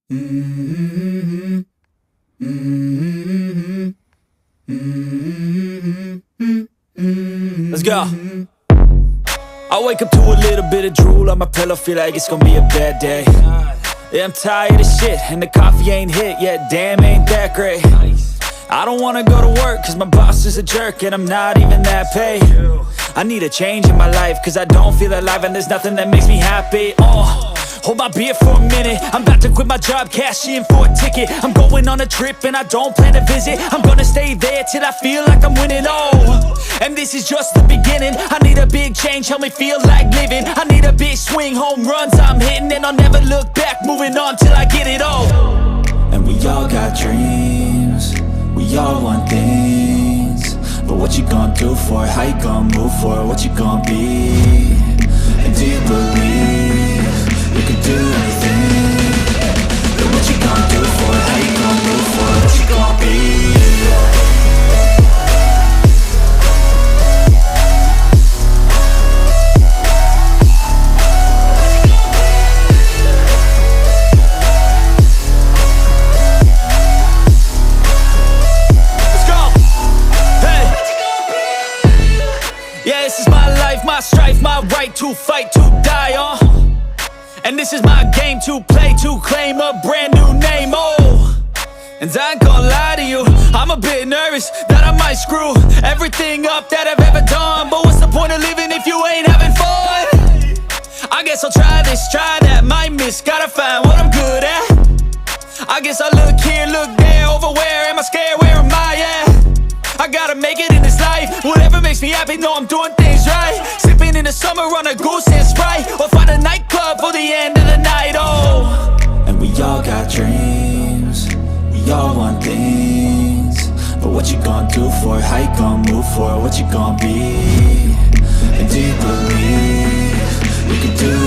Mm-hmm. Mm-hmm. Mm-hmm. Let's go. I wake up to a little bit of drool on my pillow, feel like it's gonna be a bad day. Yeah, I'm tired of shit, and the coffee ain't hit yet, damn, ain't that great. I don't wanna go to work, cause my boss is a jerk, and I'm not even that paid. I need a change in my life, cause I don't feel alive, and there's nothing that makes me happy. Hold my beer for a minute, I'm about to quit my job, cash in for a ticket. I'm going on a trip and I don't plan to visit. I'm gonna stay there till I feel like I'm winning, and this is just the beginning. I need a big change, help me feel like living. I need a big swing, home runs I'm hitting, and I'll never look back, moving on till I get it all. And we all got dreams, we all want things, but what you gonna do for it? How you gonna move for it? What you gonna be? And do you believe you can do anything? But what you gonna do for it? How you gonna move for it? What you gonna be? My strife, my right to fight, to die on. And this is my game to play, to claim a brand new name, And I ain't gonna lie to you, I'm a bit nervous that I might screw everything up that I've ever done. But what's the point of living if you ain't having fun? I guess I'll try this, try that, might miss, gotta find what I'm good at. I guess I look here, look there, over where am I scared, where am I at? I gotta make it in this life, whatever makes me happy, know I'm doing things right. Sipping in the summer on a goose and Sprite, or find a nightclub for the end of the night, And we all got dreams, we all want things, but what you gonna do for it? How you gonna move for it? What you gonna be? And do you believe you can do